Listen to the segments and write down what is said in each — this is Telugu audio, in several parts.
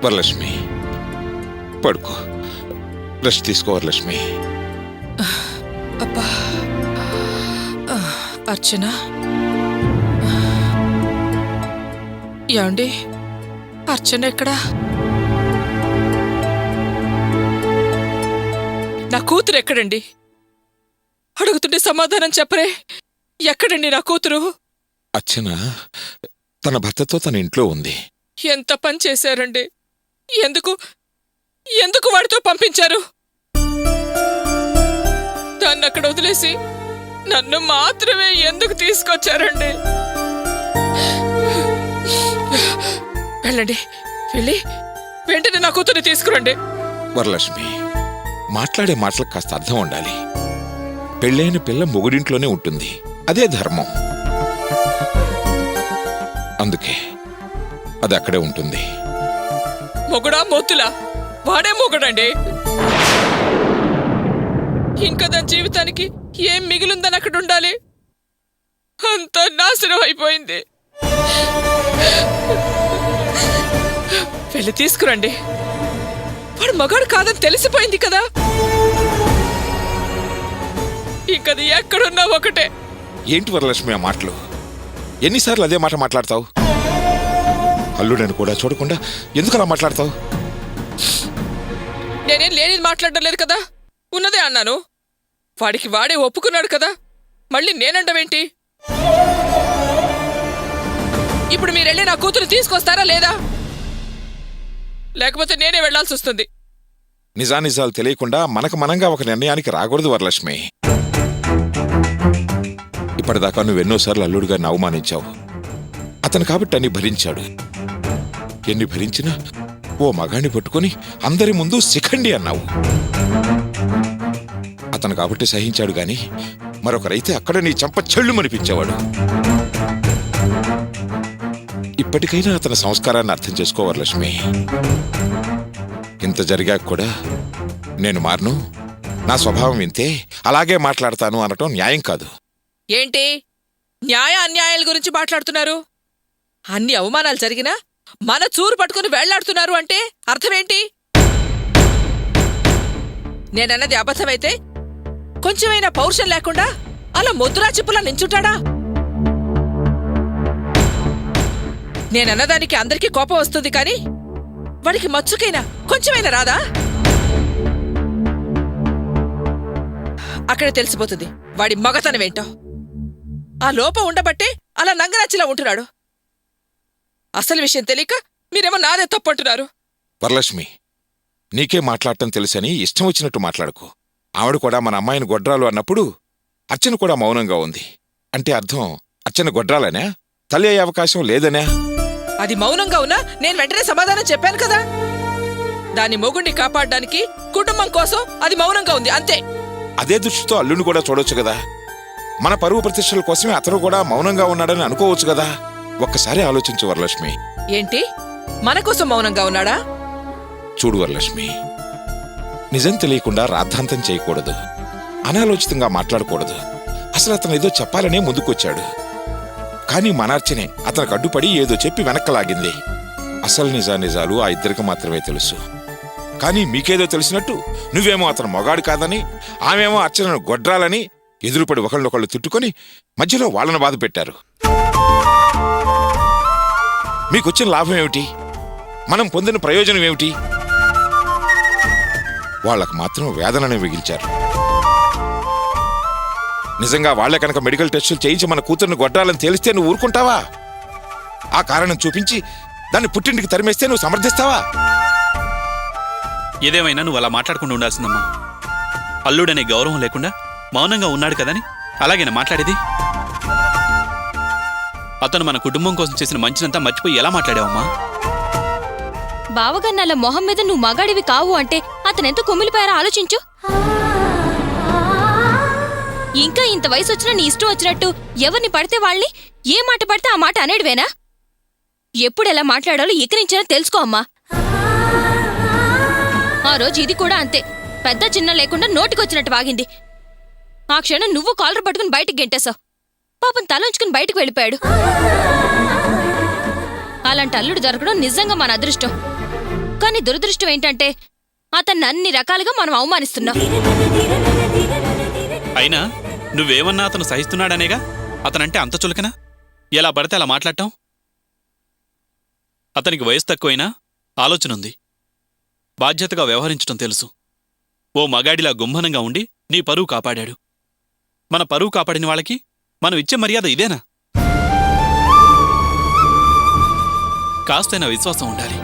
వరలక్ష్మి పడుకో, రెస్ట్ తీసుకో వరలక్ష్మి. అబ్బా అర్చన, ఏమండి అర్చన ఎక్కడా? నా కూతురు ఎక్కడండి? అడుగుతుంటే సమాధానం చెప్పరే. ఎక్కడండి నా కూతురు? అర్చన తన భర్తతో తన ఇంట్లో ఉంది. ఎంత పని చేశారండి? ఎందుకు వాడితో పంపించారు? దాన్ని అక్కడ వదిలేసి నన్ను మాత్రమే ఎందుకు తీసుకొచ్చారండి? వెళ్ళండి, వెళ్ళి వెంటనే నా కూతుర్ని తీసుకురండి. వరలక్ష్మి, మాట్లాడే మాటలకు కాస్త అర్థం ఉండాలి. పెళ్ళైన పిల్ల మొగుడింట్లోనే ఉంటుంది, అదే ధర్మం. అందుకే అది అక్కడే ఉంటుంది. మొగుడా మొత్తులా? వాడే మొగుడండి. ఇంకా దాని జీవితానికి ఏం మిగిలిందని అక్కడ ఉండాలి? అంత నాశనం అయిపోయింది. వెళ్ళి తీసుకురండి. వాడు మగాడు కాదని తెలిసిపోయింది కదా. ఇంకది ఎక్కడున్నా ఒకటే. ఏంటి వరలక్ష్మి ఆ మాటలు? ఎన్నిసార్లు అదే మాట మాట్లాడతావు? అల్లుడని కూడా చూడకుండా ఎందుకు అలా మాట్లాడతావు? నేనేం లేని మాట్లాడడం లేదు కదా, ఉన్నదే అన్నాను. వాడికి వాడే ఒప్పుకున్నాడు కదా, మళ్ళీ నేనంటావేంటి? ఇప్పుడు మీరెళ్ళి నా కూతురు తీసుకొస్తారా లేదా? లేకపోతే నేనే వెళ్లాల్సి వస్తుంది. నిజానిజాలు తెలియకుండా మనకు మనంగా ఒక నిర్ణయానికి రాకూడదు వరలక్ష్మి. ఇప్పటిదాకా నువ్వెన్నోసార్లు అల్లుడు గారిని అవమానించావు. అతను కాబట్టి అన్ని భరించాడు. ఎన్ని భరించినా ఓ మగాణ్ణి పట్టుకుని అందరి ముందు శిఖండి అన్నావు. అతను కాబట్టి సహించాడు గాని మరొకరైతే అక్కడ నీ చెంప చెళ్ళు మనిపించేవాడు. ఇప్పటికైనా అతని సంస్కారాన్ని అర్థం చేసుకో వరలక్ష్మి. ఇంత జరిగాక కూడా నేను మారను, నా స్వభావం ఇంతే, అలాగే మాట్లాడతాను అనటం న్యాయం కాదు. ఏంటి న్యాయ అన్యాయాల గురించి మాట్లాడుతున్నారు? అన్ని అవమానాలు జరిగినా మన చూరు పట్టుకుని వేళ్లాడుతున్నారు అంటే అర్థమేంటి? నేనన్నది అబద్ధమైతే కొంచెమైనా పౌరుషం లేకుండా అలా ముద్దురా చిప్పులా నించుంటాడా? నేనన్నదానికి అందరికీ కోపం వస్తుంది కానీ వాడికి మచ్చుకైనా కొంచెమైనా రాదా? అక్కడే తెలిసిపోతుంది వాడి మగతనమేంటో. ఆ లోపం ఉండబట్టే అలా నంగరాచిలా ఉంటున్నాడు. అసలు విషయం తెలియక మీరేమో నాదే తప్పంటున్నారు. వరలక్ష్మి, నీకే మాట్లాడటం తెలుసని ఇష్టం వచ్చినట్టు మాట్లాడుకో. ఆవిడ కూడా మన అమ్మాయిని గొడ్రాలు అన్నప్పుడు అర్చన కూడా మౌనంగా ఉంది అంటే అర్థం అర్చన గొడ్రాలనే, తల్లి అయ్యే అవకాశం లేదనే. అది మౌనంగా ఉన్నా నేను వెంటనే సమాధానం చెప్పాను కదా. దాని మొగుణ్ణి కాపాడడానికి కుటుంబం కోసం అది మౌనంగా ఉంది అంతే. అదే దృష్టితో అల్లుని కూడా చూడొచ్చు కదా. మన పరువు ప్రతిష్టల కోసమే అతను కూడా మౌనంగా ఉన్నాడని అనుకోవచ్చు కదా. ఒక్కసారి ఆలోచించు వరలక్ష్మి. ఏంటి మన కోసం మౌనంగా ఉన్నాడా? చూడు వరలక్ష్మి, నిజం తెలియకుండా రాద్ధాంతం చేయకూడదు, అనాలోచితంగా మాట్లాడకూడదు. అసలు అతను ఏదో చెప్పాలనే ముందుకొచ్చాడు. కానీ మనార్చనే అతనికి అడ్డుపడి ఏదో చెప్పి వెనక్కలాగింది. అసలు నిజాలు ఆ ఇద్దరికి మాత్రమే తెలుసు. కానీ మీకేదో తెలిసినట్టు నువ్వేమో అతను మొగాడు కాదని, ఆమెమో అర్చనను గొడ్రాలని ఎదురుపడి ఒకళ్ళనొకళ్ళు తిట్టుకొని మధ్యలో వాళ్ళను బాధ పెట్టారు. మీకొచ్చిన లాభం ఏమిటి? మనం పొందిన ప్రయోజనం ఏమిటి? వాళ్లకు మాత్రం వేదననే మిగిల్చారు. నిజంగా వాళ్లే కనుక మెడికల్ టెస్టులు చేయించి మన కూతురుని గొడ్రాలని తేలిస్తే నువ్వు ఊరుకుంటావా? ఆ కారణం చూపించి దాన్ని పుట్టింటికి తరిమేస్తే నువ్వు సమర్థిస్తావా? ఏదేమైనా నువ్వు అలా మాట్లాడకుండా ఉండాల్సిందమ్మా. అల్లుడనే గౌరవం లేకుండా మౌనంగా ఉన్నాడు కదని అలాగేనా మాట్లాడేది? అతను మన కుటుంబం కోసం చేసిన మంచినంతా మర్చిపోయి ఎలా మాట్లాడావమ్మా? బావగన్నాల మొహం మీద నువ్వు మగాడివి కావు అంటే అతనెంత కుమిలిపోయారో ఆలోచించు. ఇంకా ఇంత వయసు వచ్చినా నీ ఇష్టం వచ్చినట్టు ఎవరిని పడితే వాళ్ళని ఏ మాట పడితే ఆ మాట అనేడువేనా? ఎప్పుడెలా మాట్లాడాలో ఇకరించినా తెలుసుకో అమ్మా. ఆ రోజు ఇది కూడా అంతే, పెద్ద చిన్న లేకుండా నోటికొచ్చినట్టు వాగింది. ఆ క్షణం నువ్వు కాలర్ పట్టుకుని బయటికి గెంటేశావు. పాపం తలంచుకుని బయటకు వెళ్ళిపోయాడు. అలాంటి అల్లుడు దొరకడం నిజంగా మన అదృష్టం. కానీ దురదృష్టం ఏంటంటే అతన్ని అన్ని రకాలుగా మనం అవమానిస్తున్నాం. అయినా నువ్వేమన్నా అతను సహిస్తున్నాడనేగా అతనంటే అంత చులకనా? ఎలా పడితే అలా మాట్లాడటం? అతనికి వయసు తక్కువైనా ఆలోచనుంది, బాధ్యతగా వ్యవహరించటం తెలుసు. ఓ మగాడిలా గుంభనంగా ఉండి నీ పరువు కాపాడాడు. మన పరువు కాపాడిన వాళ్ళకి మనం ఇచ్చే మర్యాద ఇదేనా? కాస్తైనా విశ్వాసం ఉండాలి,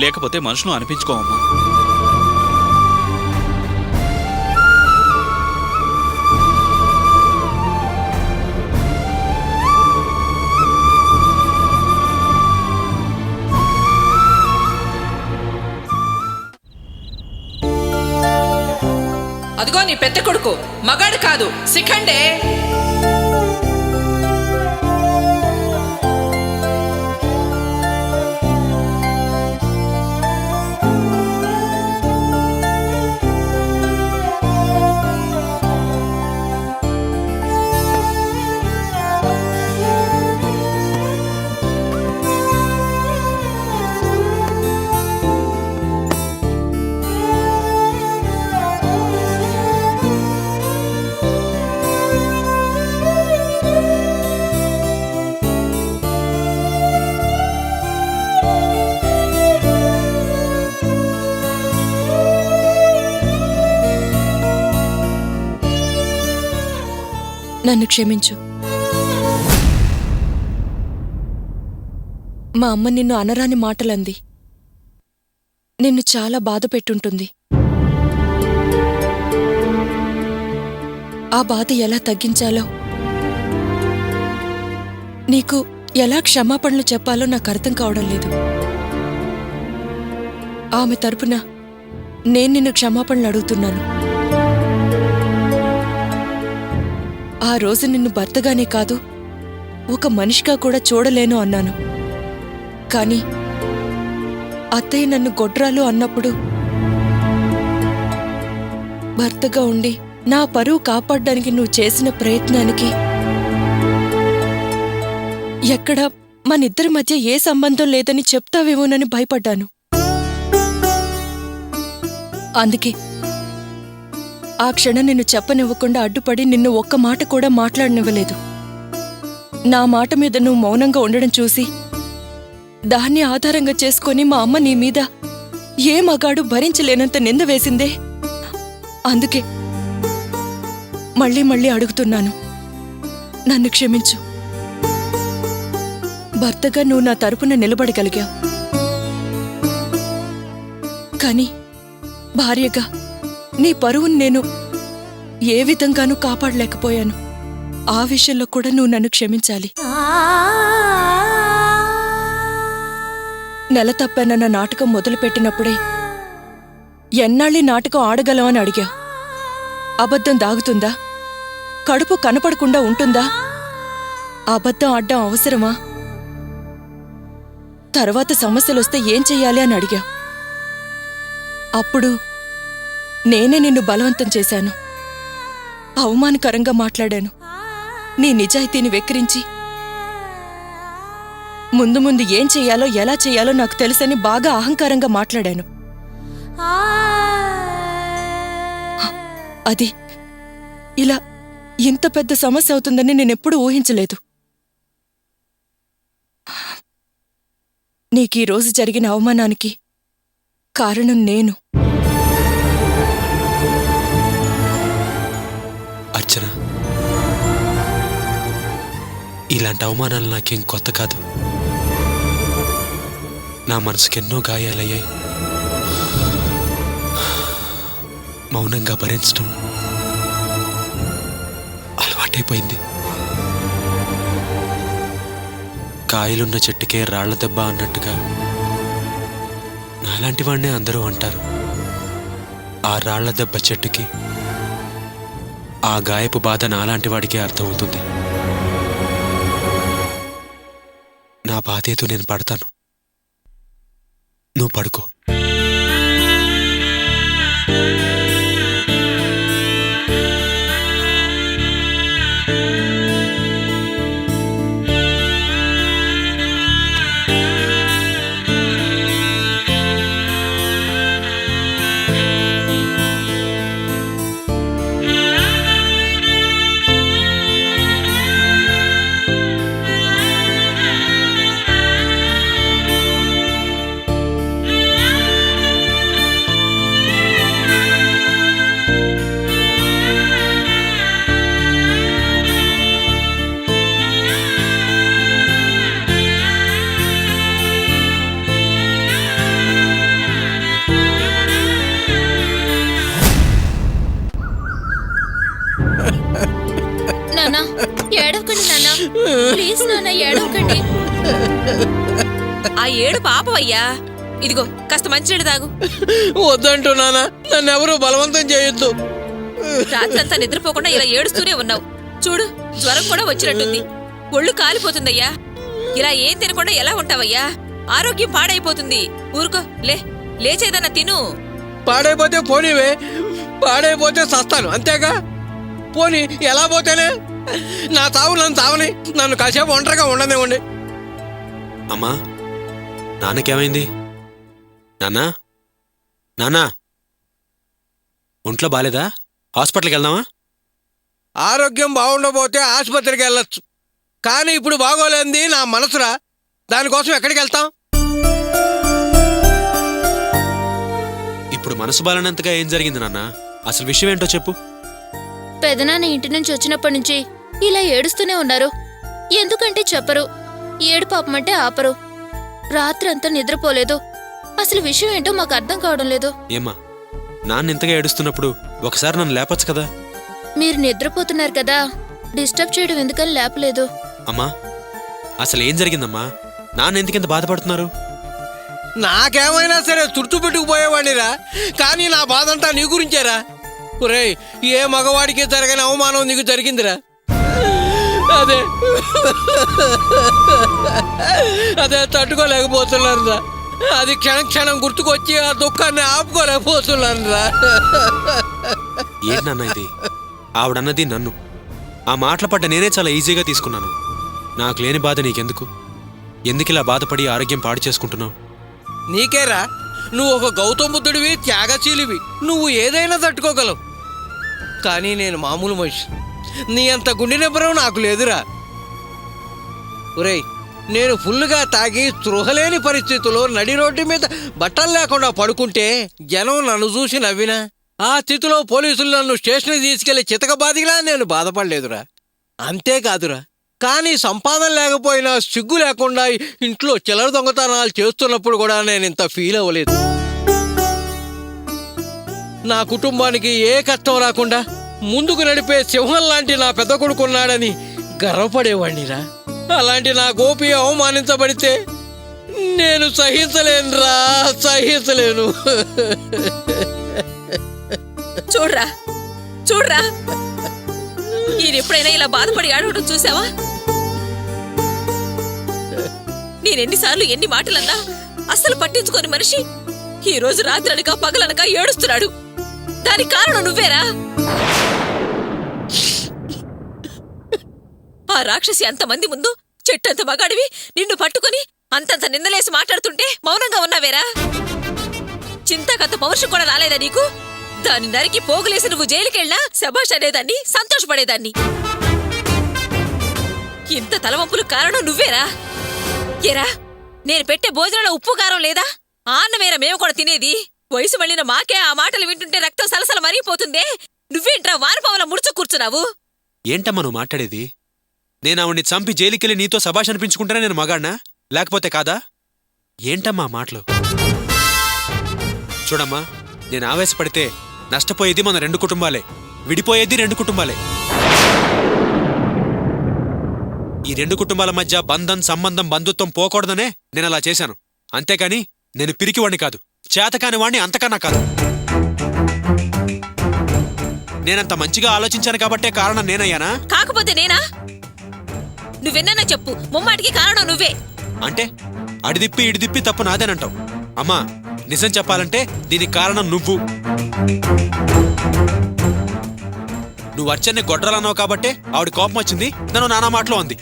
లేకపోతే మనుషులు అనిపించుకోవమ్మా. అదిగో నీ పెద్ద కొడుకు మగాడు కాదు, శిఖండే. నన్ను క్షమించు. మా అమ్మ నిన్ను అనరాని మాటలంది. నిన్ను చాలా బాధ పెట్టుంటుంది. ఆ బాధ ఎలా తగ్గించాలో, నీకు ఎలా క్షమాపణలు చెప్పాలో నాకు అర్థం కావడం లేదు. ఆమె తరపున నేను నిన్ను క్షమాపణలు అడుగుతున్నాను. ఆ రోజు నిన్ను భర్తగానే కాదు, ఒక మనిషిగా కూడా చూడలేను అన్నాను. కాని అత్తయ్య నన్ను గొడ్రాలు అన్నప్పుడు భర్తగా ఉండి నా పరువు కాపాడడానికి నువ్వు చేసిన ప్రయత్నానికి ఎక్కడ మనిద్దరి మధ్య ఏ సంబంధం లేదని చెప్తావేమోనని భయపడ్డాను. అందుకే ఆ క్షణం నిన్ను చెప్పనివ్వకుండా అడ్డుపడి నిన్ను ఒక్క మాట కూడా మాట్లాడనివ్వలేదు. నా మాట మీద నువ్వు మౌనంగా ఉండడం చూసి దాన్ని ఆధారంగా చేసుకొని మా అమ్మ నీ మీద ఏ మగాడు భరించలేనంత నింద వేసిందే. అందుకే మళ్ళీ మళ్ళీ అడుగుతున్నాను, నన్ను క్షమించు. భర్తగా నువ్వు నా తరపున నిలబడగలిగావు, కాని భార్యగా నీ పరువును నేను ఏ విధంగానూ కాపాడలేకపోయాను. ఆ విషయంలో కూడా నువ్వు నన్ను క్షమించాలి. నెల తప్పనన్న నాటకం మొదలుపెట్టినప్పుడే ఎన్నాళ్ళీ నాటకం ఆడగలవని అడిగా. అబద్ధం దాగుతుందా? కడుపు కనపడకుండా ఉంటుందా? అబద్ధం ఆడ్డం అవసరమా? తర్వాత సమస్యలొస్తే ఏం చెయ్యాలి అని అడిగా. అప్పుడు నేనే నిన్ను బలవంతం చేశాను, అవమానకరంగా మాట్లాడాను, నీ నిజాయితీని వెక్కిరించి ముందు ముందు ఏం చెయ్యాలో ఎలా చెయ్యాలో నాకు తెలుసని బాగా అహంకారంగా మాట్లాడాను. అది ఇలా ఇంత పెద్ద సమస్య అవుతుందని నేనెప్పుడూ ఊహించలేదు. నీకీ రోజు జరిగిన అవమానానికి కారణం నేను. అర్చన, ఇలాంటి అవమానాలు నాకేం కొత్త కాదు. నా మనసుకెన్నో గాయాలయ్యాయి. మౌనంగా భరించడం అలవాటైపోయింది. కాయలున్న చెట్టుకే రాళ్ల దెబ్బ అన్నట్టుగా నాలాంటి వాడినే అందరూ అంటారు. ఆ రాళ్ల దెబ్బ చెట్టుకి, ఆ గాయపు బాధ నాలాంటి వాడికే అర్థమవుతుంది. నా బాధ ఏదో నేను పడతాను, నువ్వు పడుకో. నాన్న ఏడవకండి నాన్న, ప్లీజ్ నాన్న ఏడవకండి. ఆ ఏడు పాపవయ్యా. ఇదిగో కాస్త మంచినీళ్ళు తాగు. వద్దంటున్నానా, నన్ను ఎవరు బలవంతం చేయొద్దు. రాత్రంతా నిద్రపోకుండా ఇలా ఏడుస్తూనే ఉన్నావు. చూడు, జ్వరం కూడా వచ్చినట్టుంది. ఒళ్ళు కాలిపోతుందయ్యా. ఇలా ఏం తినకుండా ఎలా ఉంటావయ్యా? ఆరోగ్యం పాడైపోతుంది. ఊరుకో, లేచేదన్నా తిను. పాడైపోతే పోనీవే, పాడైపోతే సస్తాను అంతేగా. పోనీ ఎలా పోతేనే? నా తావు నన్ను తావని, నన్ను కాసేపు ఒంటరిగా ఉండనివ్వండి. అమ్మా, నాన్నకేమైంది? నాన్నా, నాన్నా, ఒంట్లో బాలేదా? హాస్పిటల్కి వెళ్దామా? ఆరోగ్యం బాగుండబోతే ఆసుపత్రికి వెళ్ళొచ్చు, కానీ ఇప్పుడు బాగోలేంది నా మనసురా. దానికోసం ఎక్కడికి వెళ్తాం? ఇప్పుడు మనసు బాలనంతగా ఏం జరిగింది నాన్న? అసలు విషయం ఏంటో చెప్పు. పెదనాన్న ఇంటి నుంచి వచ్చినప్పటి నుంచి ఇలా ఏడుస్తూనే ఉన్నారు. ఎందుకంటే చెప్పరు, ఏడు పాపమంటే ఆపరు. రాత్రంతా నిద్రపోలేదు. అసలు విషయం ఏంటో మాకు అర్థం కావడం లేదు. ఏమ్మా, నాన్న ఇంతగా ఏడుస్తున్నప్పుడు ఒకసారి నన్ను లేపొచ్చు కదా? మీరు నిద్రపోతున్నారు కదా, డిస్టర్బ్ చేయడం ఎందుకని లేపలేదు. అమ్మా, అసలు ఏం జరిగిందమ్మా? నాన్న ఎందుకింత బాధపడుతున్నారు? నాకేమైనా సరే తుర్తుపెట్టుకుపోయేవాడిరా, కానీ నా బాధంతా నీ గురించేరా. ఒరేయ్, ఏ మగవాడికి జరగని అవమానం నీకు జరిగిందిరా. అదే తట్టుకోలేకపోతున్నానురా. అది క్షణం క్షణం గుర్తుకొచ్చి ఆ దుఃఖాన్ని ఆపుకోలేకపోతున్నానురా. ఏంటన్నా ఇది? ఆవిడన్నది నన్ను. ఆ మాటల పడ్డ నేనే చాలా ఈజీగా తీసుకున్నాను. నాకు లేని బాధ నీకెందుకు? ఎందుకిలా బాధపడి ఆరోగ్యం పాడు చేసుకుంటున్నావు? నీకేరా, నువ్వు ఒక గౌతమ బుద్ధుడివి, త్యాగశీలివి. నువ్వు ఏదైనా తట్టుకోగలవు, కానీ నేను మామూలు మనిషి. నీ అంత గుండె నిబ్బరం నాకు లేదురా. ఒరేయ్, నేను ఫుల్లుగా తాగి స్పృహలేని పరిస్థితుల్లో నడి రోడ్డు మీద బట్టలు లేకుండా పడుకుంటే జనం నన్ను చూసి నవ్వినా, ఆ స్థితిలో పోలీసులు నన్ను స్టేషన్కి తీసుకెళ్లి చితకబాదిలా నేను బాధపడలేదురా. అంతేకాదురా, కానీ సంపాదన లేకపోయినా సిగ్గు లేకుండా ఇంట్లో చిల్లర దొంగతనాలు చేస్తున్నప్పుడు కూడా నేను ఇంత ఫీల్ అవ్వలేదు. నా కుటుంబానికి ఏ కష్టం రాకుండా ముందుకు నడిపే సింహం లాంటి నా పెద్ద కొడుకున్నాడని గర్వపడేవాణ్ణిరా. అలాంటి నా గోపి అవమానించబడితే నేను సహించలేనురా, సహించలేను. చూడ్రా, ఈయనెప్పుడైనా ఇలా బాధపడి ఆడవడం చూసావా? నేనెన్నిసార్లు ఎన్ని మాటలన్నా అస్సలు పట్టించుకోని మనిషి ఈ రోజు రాత్రనక పగలనక ఏడుస్తున్నాడు. దానికి కారణం నువ్వేరా. ఆ రాక్షసి అంతమంది ముందు చెట్టంత మగాడివి నిన్ను పట్టుకుని అంతంత నిందలేసి మాట్లాడుతుంటే మౌనంగా ఉన్నావేరా? చింతకంత పౌరుషం కూడా రాలేదా నీకు? దాని నరికి పోగులేసి నువ్వు జైలుకెళ్ళినా శభాష్ అనేదాన్ని, సంతోషపడేదాన్ని. ఇంత తలవంపులు కారణం నువ్వేరా. ఏరా, నేను పెట్టే భోజనంలో ఉప్పు కారం లేదా? ఆ అన్నమేరా మేము కూడా తినేది. వయసు మళ్ళిన మాకే ఆ మాటలు వింటుంటే రక్తం సలసల మరిగిపోతుందే. నువ్వేంట్రా వానపాములా ముడుచు కూర్చున్నావు? ఏంటమ్మా నువ్వు మాట్లాడేది? నేను ఆవిడ్ని చంపి జైలుకెళ్ళి నీతో సభాష్ అనిపించుకుంటేనే నేను మగాడినా, లేకపోతే కాదా? ఏంటమ్మా మాటలు? చూడమ్మా, నేను ఆవేశపడితే నష్టపోయేది మన 2 కుటుంబాలే, విడిపోయేది 2 కుటుంబాలే. ఈ 2 కుటుంబాల మధ్య బంధం, సంబంధం, బంధుత్వం పోకూడదనే నేను అలా చేశాను. అంతేకాని నేను పిరికివాణ్ణి కాదు, చేతకాని వాణ్ణి అంతకన్నా కాదు. నేనంత మంచిగా ఆలోచించాను కాబట్టే కారణం నేనయ్యానా? కాకపోతే నేనా? నువ్వెన్నా చెప్పు, ముమ్మాటికి కారణం నువ్వే. అంటే అడిదిప్పి ఇడిదిప్పి తప్పు నాదేనంటావు. అమ్మా, నిజం చెప్పాలంటే దీనికి కారణం నువ్వు. నువ్వు అర్చన్ని గొడ్రలన్నావు కాబట్టే ఆవిడ కోపం వచ్చింది, నన్ను నానా మాటలో అంది.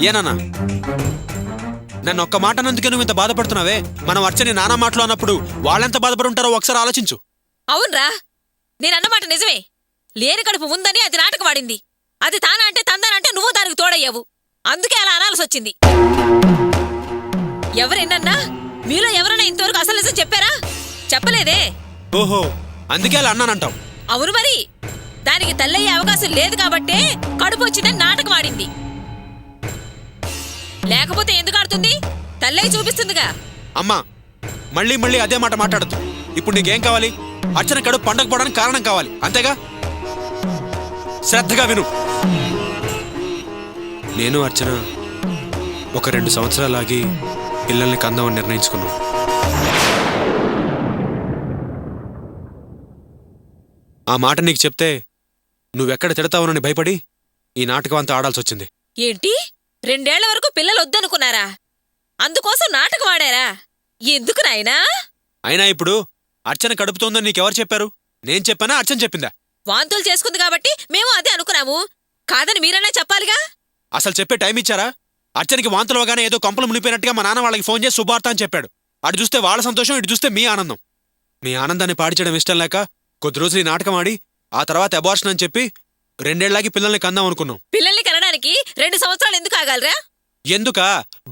ఏనన్నా? నన్ను ఒక్క మాట అన్నందుకే నువ్వు ఇంత బాధపడుతున్నావే. మనం అర్చని నానా మాటలో అన్నప్పుడు వాళ్ళెంత బాధపడి ఉంటారో ఒకసారి ఆలోచించు. అవునరా, నేనన్నమాట నిజమే. లేని కడుపు ఉందని అది నాటకమాడింది. అది తానా అంటే తందానంటే నువ్వు దానికి తోడయ్యావు. అందుకే అలా అనాల్సొచ్చింది. ఎవరెన్నన్నా మీలో ఎవరైనా ఇంతవరకు అసలు నిజం చెప్పారా? చెప్పలేదే. ఓహో, అందుకే అలా అన్నానంటావు. అవును మరి, దానికి తల్లయ్యే అవకాశం లేదు కాబట్టే కడుపు వచ్చిందని నాటకమాడింది. లేకపోతే ఎందుకు ఆడుతుంది? తల్లయ్య చూపిస్తుందిగా. అమ్మా, మళ్ళీ మళ్ళీ అదే మాట మాట్లాడద్దు. ఇప్పుడు నీకేం కావాలి? అర్చన కడుపు పండకపోవడానికి కారణం కావాలి, అంతేగా? శ్రద్ధగా విను. నేను అర్చన ఒక 2 సంవత్సరాలాగి పిల్లల్ని కందామని నిర్ణయించుకున్నాం. ఆ మాట నీకు చెప్తే నువ్వెక్కడ తిడతావునని భయపడి ఈ నాటకం అంతా ఆడాల్సి వచ్చింది. ఏంటి 2 ఏళ్ల వరకు పిల్లలు వద్దనుకున్నారా? అందుకోసం నాటకం ఆడారా? ఎందుకు నాయనా? అయినా ఇప్పుడు అర్చన కడుపుతోందని నీకెవరు చెప్పారు? నేను చెప్పానా అర్చన చెప్పిందా? వాంతులు చేసుకుంది కాబట్టి మేము అదే అనుకున్నాము. కాదని మీరన్నా చెప్పాలిగా. అసలు చెప్పే టైం ఇచ్చారా? అర్చనకి వాంతులోగానే ఏదో కొంపలు మునిపోయినట్టుగా మా నాన్న వాళ్ళకి ఫోన్ చేసి శుభార్త అని చెప్పాడు. అటు చూస్తే వాళ్ళ సంతోషం, ఇటు చూస్తే మీ ఆనందం. మీ ఆనందాన్ని పాడి చేయడం ఇష్టం లేక కొద్ది రోజులు ఈ నాటకం ఆడి ఆ తర్వాత అబార్షన్ అని చెప్పి 2 ఏళ్లకి పిల్లల్ని కందాం అనుకున్నాం. పిల్లల్ని కనడానికి 2 సంవత్సరాలు ఎందుకు ఆగాలరా? ఎందుకా?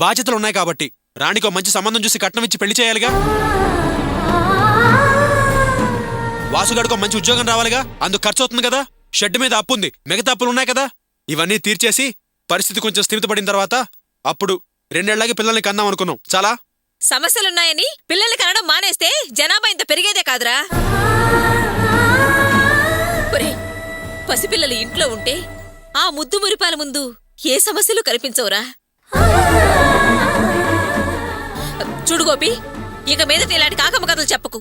బాధ్యతలున్నాయి కాబట్టి. రాణికో మంచి సంబంధం చూసి కట్నం ఇచ్చి పెళ్లి చేయాలిగా. వాసుగాడికో మంచి ఉద్యోగం రావాలిగా. అందుకు ఖర్చు అవుతుంది కదా. షెడ్ మీద అప్పుంది, మిగతా అప్పులున్నాయి కదా. ఇవన్నీ తీర్చేసి పరిస్థితి కొంచెం స్థిమితపడిన తర్వాత అప్పుడు 2 ఏళ్లకి పిల్లల్ని కందాం అనుకున్నాం. చాలా సమస్యలున్నాయని పిల్లల్ని కనడం మానేస్తే జనాభా ఇంత పెరిగేదే కాదురా. ఒరేయ్, పసిపిల్లలు ఇంట్లో ఉంటే ఆ ముద్దు మురిపాల ముందు ఏ సమస్యలు కనిపించవురా. చూడు గోపి, ఇక మీదట ఇలాంటి కాకమ్మ కథలు చెప్పకు.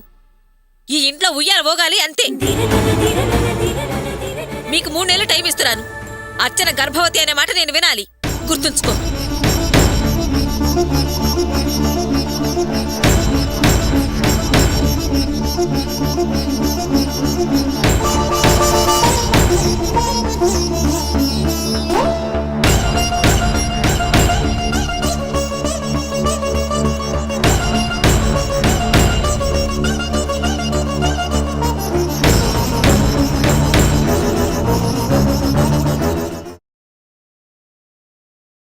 ఈ ఇంట్లో ఉయ్యాల ఓగాలి అంతే. మీకు 3 నెలలు టైం ఇస్తున్నాను. అర్చన గర్భవతి అనే మాట నేను వినాలి. గుర్తుంచుకో.